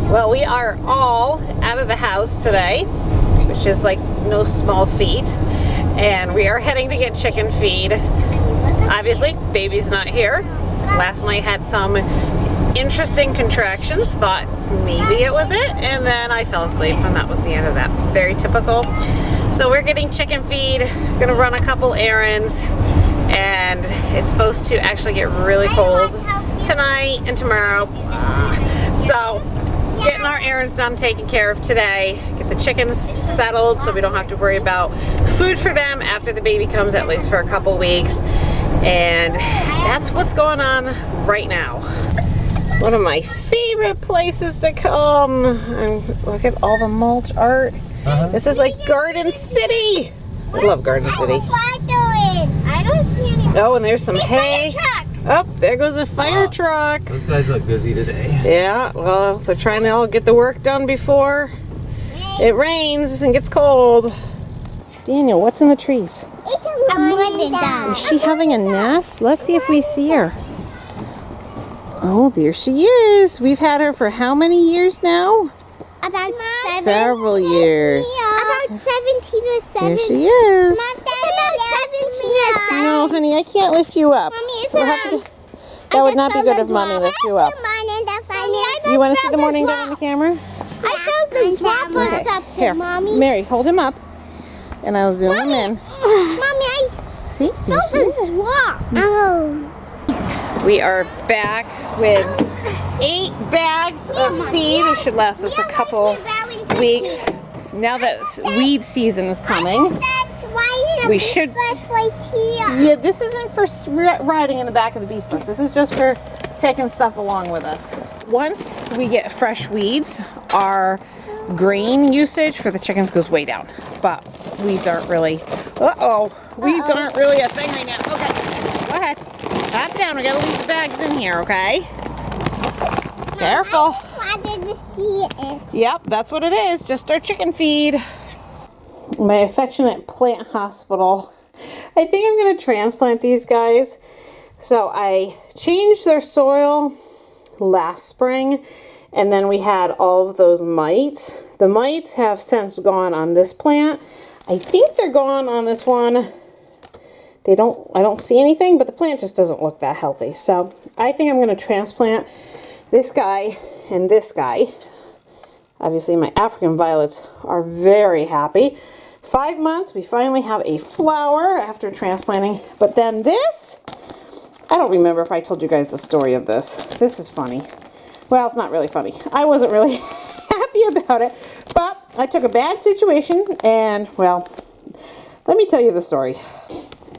Well, we are all out of the house today, which is like no small feat, and we are heading to get chicken feed. Obviously, baby's not here. Last night had some interesting contractions, thought maybe it was it, and then I fell asleep, and that was the end of that. Very typical. So we're getting chicken feed, gonna run a couple errands, and it's supposed to actually get really cold tonight and tomorrow. So getting our errands done, taken care of today, get the chickens settled so we don't have to worry about food for them after the baby comes, at least for a couple weeks. And that's what's going on right now. One of my favorite places to come. And look at all the mulch art. This is like Garden City. I love Garden City. I don't see any. Oh, and there's some hay. Oh, there goes a fire truck. Those guys look busy today. Yeah, well, they're trying to all get the work done before it rains and gets cold. Daniel, what's in the trees? It's a morning dog. Is she having a nest? Let's see if we see her. Oh, there she is. We've had her for how many years now? About Several years. About 17 or 7. There she is. It's about 17 or 7. No, honey, I can't lift you up. Mommy, it's We'll have to- that would not be good if Mommy lifts you up. You want to see the morning dog on the camera? I found the swappers up Here, there, Mommy. Mary, hold him up, and I'll zoom him in. Mommy, I See? There found she the is. swap. Oh. We are back with 8 bags of feed. It should last us a couple weeks. Now that weed season is coming, That's why we should. right here. Yeah, this isn't for riding in the back of the beast bus. This is just for taking stuff along with us. Once we get fresh weeds, our grain usage for the chickens goes way down. But weeds aren't really. Weeds aren't really a thing right now. Okay, go ahead. Hop down. We gotta leave the bags in here, okay? Careful. I didn't see it. Yep, that's what it is. Just our chicken feed. My affectionate plant hospital. I think I'm going to transplant these guys. So I changed their soil last spring, and then we had all of those mites. The mites have since gone on this plant. I think they're gone on this one. I don't see anything, but the plant just doesn't look that healthy. So I think I'm going to transplant this guy and this guy. Obviously my African violets are very happy. 5 months, we finally have a flower after transplanting. But then this, I don't remember if I told you guys the story of this. This is funny. Well, it's not really funny. I wasn't really happy about it, but I took a bad situation and, well, let me tell you the story.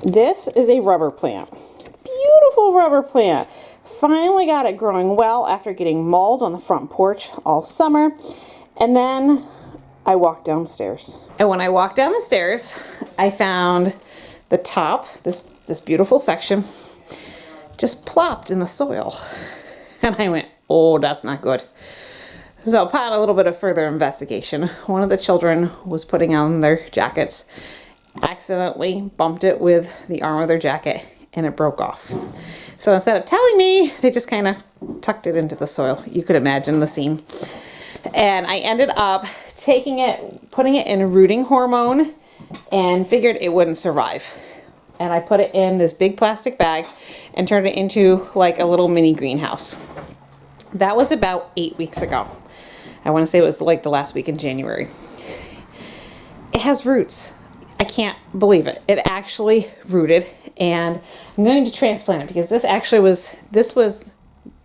This is a rubber plant. Beautiful rubber plant. Finally got it growing well after getting mauled on the front porch all summer. And then I walked downstairs. And when I walked down the stairs, I found the top, this beautiful section, just plopped in the soil. And I went, oh, that's not good. So upon a little bit of further investigation, one of the children was putting on their jackets, accidentally bumped it with the arm of their jacket, and it broke off. So instead of telling me, they just kind of tucked it into the soil. You could imagine the scene. And I ended up taking it, putting it in a rooting hormone, and figured it wouldn't survive. And I put it in this big plastic bag and turned it into like a little mini greenhouse. That was about 8 weeks ago. I want to say it was like the last week in January. It has roots. I can't believe it. It actually rooted, and I'm going to transplant it because this was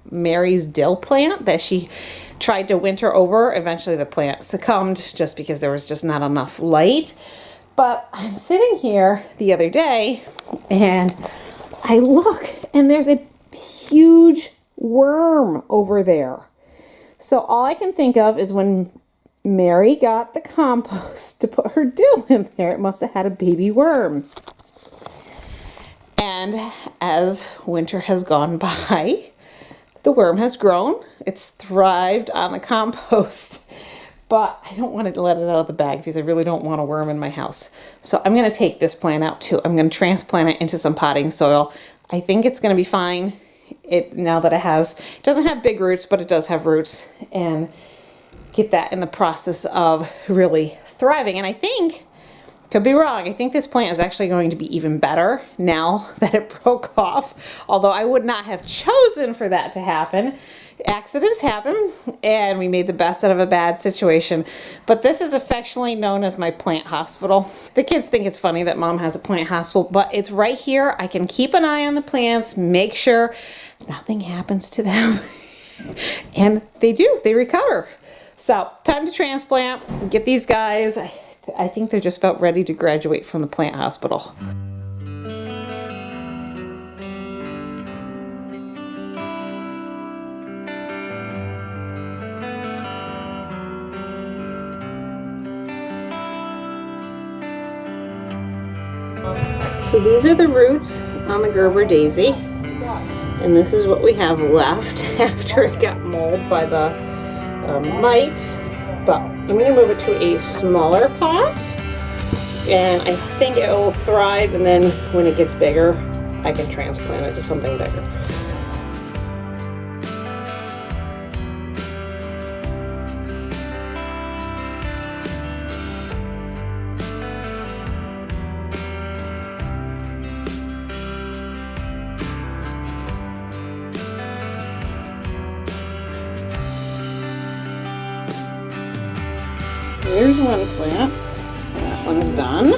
Mary's dill plant that she tried to winter over. Eventually the plant succumbed just because there was just not enough light. But I'm sitting here the other day and I look and there's a huge worm over there. So all I can think of is when Mary got the compost to put her dill in there, it must have had a baby worm. And as winter has gone by, the worm has grown. It's thrived on the compost. But I don't want to let it out of the bag because I really don't want a worm in my house. So I'm going to take this plant out too. I'm going to transplant it into some potting soil. I think it's going to be fine. Now that it doesn't have big roots, but it does have roots. And get that in the process of really thriving. And I think, could be wrong, I think this plant is actually going to be even better now that it broke off. Although I would not have chosen for that to happen. Accidents happen, and we made the best out of a bad situation. But this is affectionately known as my plant hospital. The kids think it's funny that Mom has a plant hospital, but it's right here. I can keep an eye on the plants, make sure nothing happens to them. And they do, they recover. So, time to transplant, get these guys. I think they're just about ready to graduate from the plant hospital. So these are the roots on the Gerber daisy, and this is what we have left after it got mauled by the mites. But I'm going to move it to a smaller pot, and I think it will thrive, and then when it gets bigger, I can transplant it to something bigger. Here's one plant. That one's done.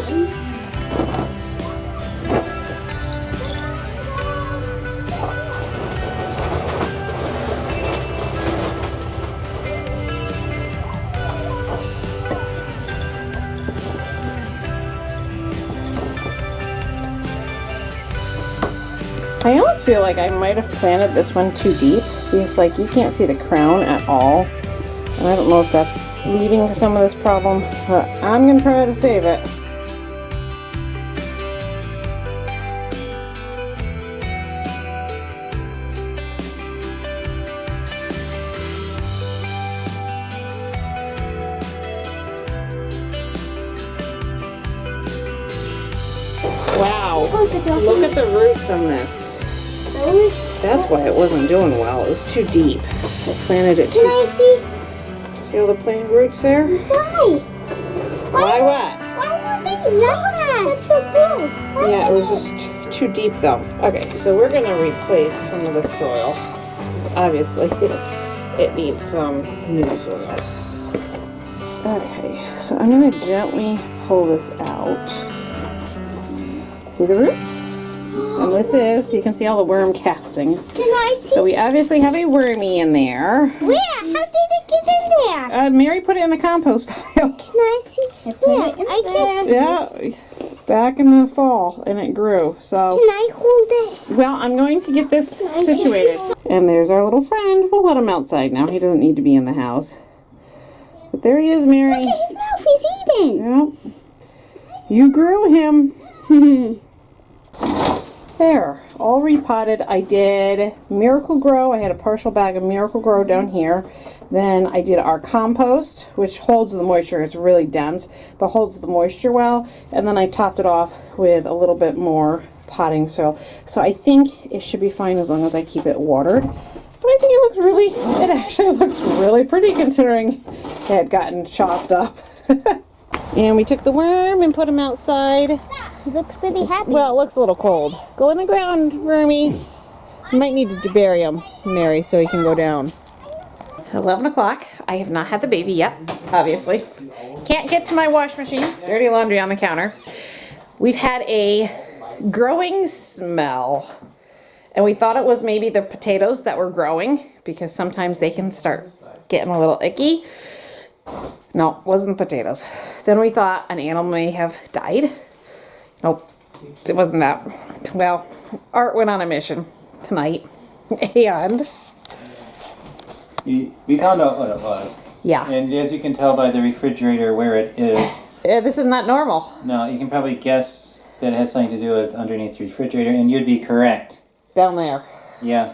I almost feel like I might have planted this one too deep because like you can't see the crown at all. And I don't know if that's leading to some of this problem, but I'm gonna try to save it. Wow, look at the roots on this. That's why it wasn't doing well. It was too deep. I planted it too. Can I see? See all the plant roots there? Why? Why what? Why would they not? That's so cool. Why Yeah, it would was just too deep though. Okay, so we're gonna replace some of the soil. Obviously, it needs some new soil. Okay, so I'm gonna gently pull this out. See the roots? And this is, you can see all the worm castings. Can I see? So we obviously have a wormy in there. Where? How did it get in there? Mary put it in the compost pile. Can I see? Where? I can't see. Yeah, back in the fall, and it grew. So, Can I hold it? well, I'm going to get this situated. And there's our little friend. We'll let him outside now. He doesn't need to be in the house. But there he is, Mary. Look at his mouth. He's eating. Yep. You grew him. There, all repotted. I did Miracle Grow. I had a partial bag of Miracle Grow down here. Then I did our compost, which holds the moisture. It's really dense, but holds the moisture well. And then I topped it off with a little bit more potting soil. So I think it should be fine as long as I keep it watered. But I think it actually looks really pretty considering it had gotten chopped up. And we took the worm and put him outside. He looks pretty happy. Well, it looks a little cold. Go in the ground, wormy. You might need to bury him, Mary, so he can go down. 11 o'clock. I have not had the baby yet, obviously. Can't get to my wash machine. Dirty laundry on the counter. We've had a growing smell. And we thought it was maybe the potatoes that were growing, because sometimes they can start getting a little icky. No, wasn't potatoes. Then we thought an animal may have died. Nope, it wasn't that. Well, Art went on a mission tonight, and we found out what it was. yeah, And as you can tell by the refrigerator where it is, this is not normal. no, you can probably guess that it has something to do with underneath the refrigerator, and you'd be correct. Down there. Yeah.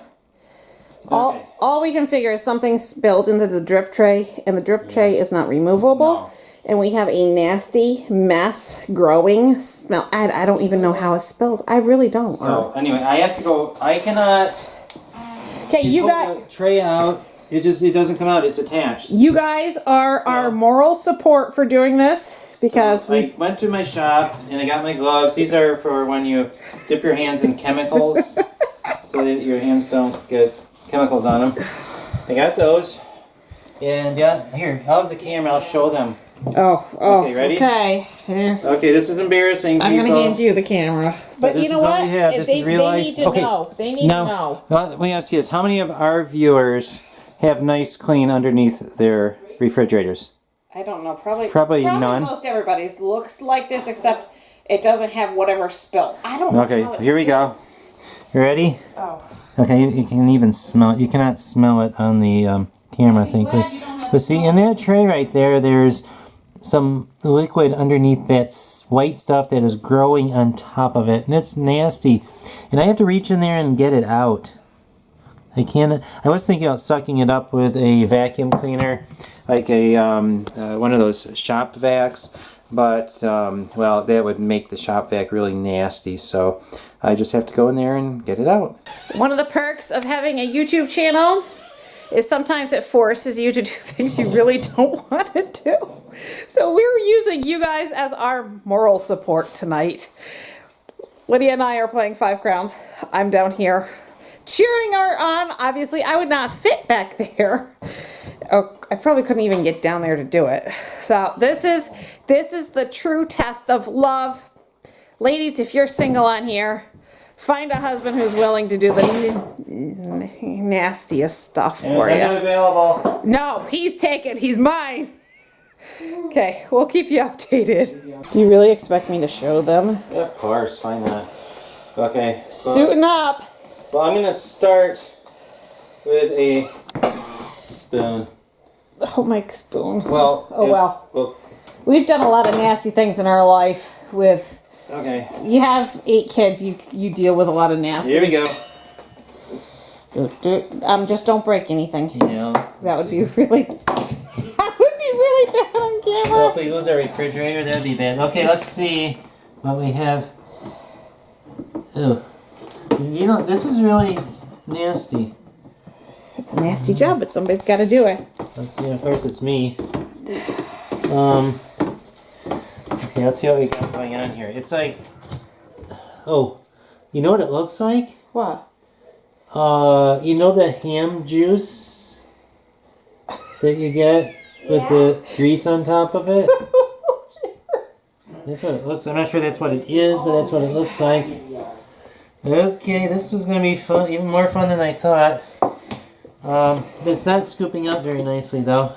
Okay. All we can figure is something spilled into the drip tray, and the drip tray is not removable. No. And we have a nasty mess growing smell. I don't even know how it's spilled. I really don't. So anyway, I have to go. I cannot. Okay, you pull got. the tray out it doesn't come out. It's attached. You guys are our moral support for doing this because I went to my shop and I got my gloves. These are for when you dip your hands in chemicals so that your hands don't get chemicals on them. I got those. And yeah, here, I'll have the camera. I'll show them. Oh, okay, ready? Okay. Here. Okay, this is embarrassing, people. I'm going to hand you the camera. But you know what? We have. This is real they life. need to know. They need to know. Let me ask you this. How many of our viewers have nice, clean underneath their refrigerators? I don't know. Probably none. Most everybody's looks like this, except it doesn't have whatever spill. I don't know. Okay, how here we go. You ready? Oh. Okay, you can even smell it. You cannot smell it on the camera, thankfully. But see, in that tray right there, there's some liquid underneath that white stuff that is growing on top of it, and it's nasty. And I have to reach in there and get it out. I was thinking about sucking it up with a vacuum cleaner, like a one of those shop vacs, but well, that would make the shop vac really nasty. So I just have to go in there and get it out. One of the perks of having a YouTube channel is sometimes it forces you to do things you really don't want to do. So we're using you guys as our moral support tonight. Lydia and I are playing 5 Crowns. I'm down here cheering her on. Obviously, I would not fit back there. Oh, I probably couldn't even get down there to do it. So this is the true test of love. Ladies, if you're single on here, find a husband who's willing to do the nastiest stuff for you. Not available. No, he's taken. He's mine. Okay, we'll keep you updated. Do you really expect me to show them? Yeah, of course, why not? Okay. Suiting up. Well, I'm going to start with a spoon. Oh, my spoon. Well, well. We've done a lot of nasty things in our life with... Okay. You have 8 kids. You deal with a lot of nasty. Here we go. Just don't break anything. Yeah. That would be really... That would be really bad on camera. Well, if we lose our refrigerator, that'd be bad. Okay, let's see what we have. Ew. You know, this is really nasty. It's a nasty job, but somebody's got to do it. Let's see. Of course, it's me. Okay, let's see what we got going on here. It's like, oh, you know what it looks like? What? You know the ham juice that you get with the grease on top of it? That's what it looks like. I'm not sure that's what it is, but that's what it looks like. Okay, this was going to be fun, even more fun than I thought. It's not scooping up very nicely, though.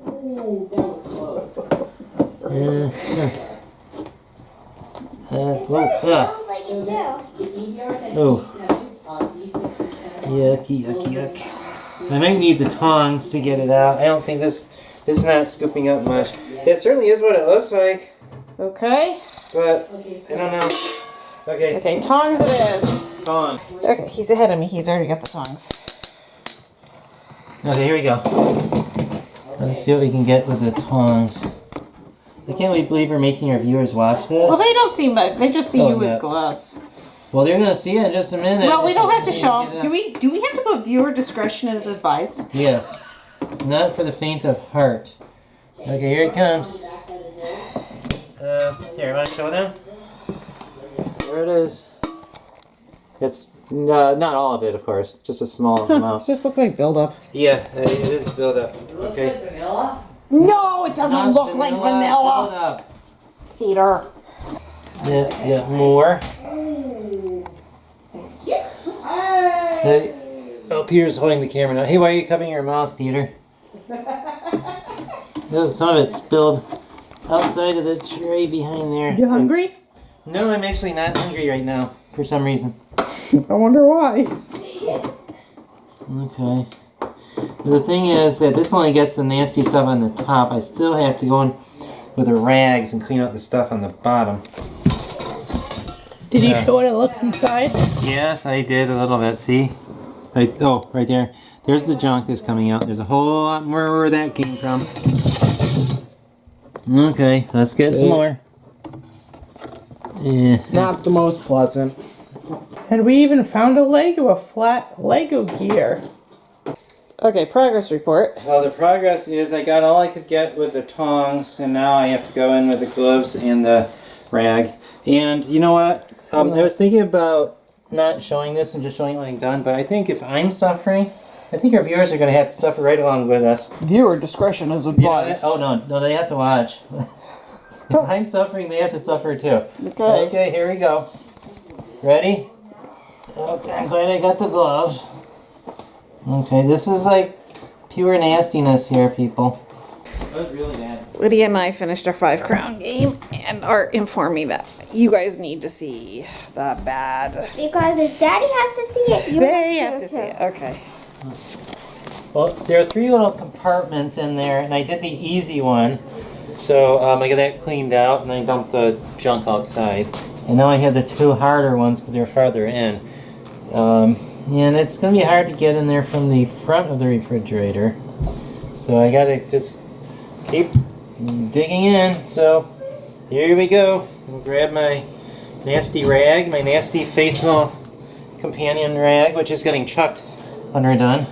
Ooh, that was close. Yucky, yucky, yuck. I might need the tongs to get it out. I don't think this is not scooping up much. It certainly is what it looks like. Okay. But, I don't know. Okay. Okay, tongs it is. Tong. Okay, he's ahead of me. He's already got the tongs. Okay, here we go. Let's see what we can get with the tongs. I can't believe we're making our viewers watch this. Well, they don't see much. They just see you with glass. Well, they're going to see it in just a minute. Well, we don't have to show them. Do we have to put viewer discretion as advised? Yes. Not for the faint of heart. Okay, here it comes. Here, want to show them? There it is. It's not all of it, of course. Just a small amount. Just looks like buildup. Yeah, it is buildup. Okay. Like vanilla? No, it doesn't Not look like vanilla. buildup. Peter. Yeah, more. Hey, oh, Peter's holding the camera now. Hey, why are you covering your mouth, Peter? Oh, some of it spilled outside of the tray behind there. You hungry? No, I'm actually not hungry right now, for some reason. I wonder why. Okay. The thing is that this only gets the nasty stuff on the top. I still have to go in with the rags and clean out the stuff on the bottom. Did you show what it looks inside? Yes, I did a little bit. See? Right, oh, right there. There's the junk that's coming out. There's a whole lot more where that came from. Okay, let's get some more. Yeah. Not the most pleasant. And we even found a Lego, a flat Lego gear. Okay, progress report. Well, the progress is I got all I could get with the tongs, and now I have to go in with the gloves and the rag. And you know what? I was thinking about not showing this and just showing what I've done, but I think if I'm suffering, I think our viewers are going to have to suffer right along with us. Viewer discretion is advised. No, they have to watch. If I'm suffering, they have to suffer too. Okay. Okay, here we go. Ready? Okay, I'm glad I got the gloves. Okay, this is like pure nastiness here, people. That was really bad. Lydia and I finished our 5 crown game, and Art informed me that you guys need to see the bad. Because if Daddy has to see it, you They have to see it. Okay. Well, there are 3 little compartments in there, and I did the easy one. So I got that cleaned out, and I dumped the junk outside. And now I have the 2 harder ones because they're farther in. And it's going to be hard to get in there from the front of the refrigerator. So I got to just keep digging in. So here we go. I'll grab my nasty rag, my nasty faithful companion rag, which is getting chucked when we're done.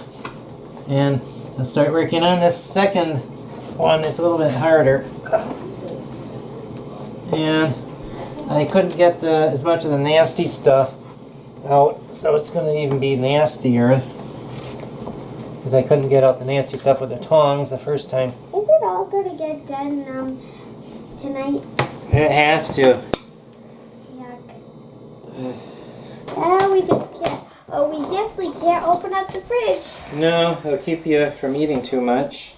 And I'll start working on this second one that's a little bit harder. And I couldn't get as much of the nasty stuff out, so it's going to even be nastier. Because I couldn't get out the nasty stuff with the tongs the first time. Is it all going to get done tonight? It has to. Yuck. We just can't. Oh, we definitely can't open up the fridge. No, it'll keep you from eating too much.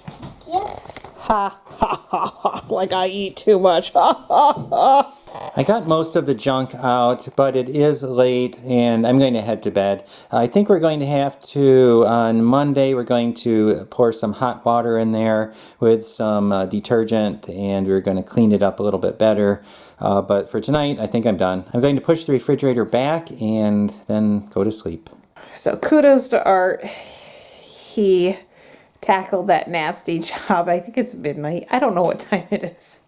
Yep. Ha ha ha ha! Like I eat too much. Ha ha ha! I got most of the junk out, but it is late and I'm going to head to bed. I think we're going to have to, on Monday, we're going to pour some hot water in there with some detergent, and we're going to clean it up a little bit better. But for tonight, I think I'm done. I'm going to push the refrigerator back and then go to sleep. So kudos to Art. He tackled that nasty job. I think it's midnight. I don't know what time it is.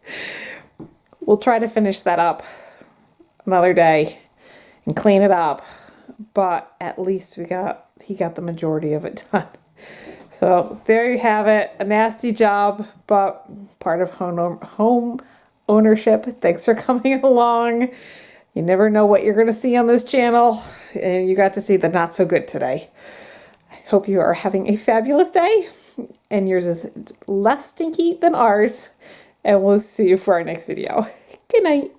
We'll try to finish that up another day and clean it up, but at least he got the majority of it done. So there you have it, a nasty job, but part of home ownership. Thanks for coming along. You never know what you're going to see on this channel, and you got to see the not so good today. I hope you are having a fabulous day, and yours is less stinky than ours. And we'll see you for our next video. Good night.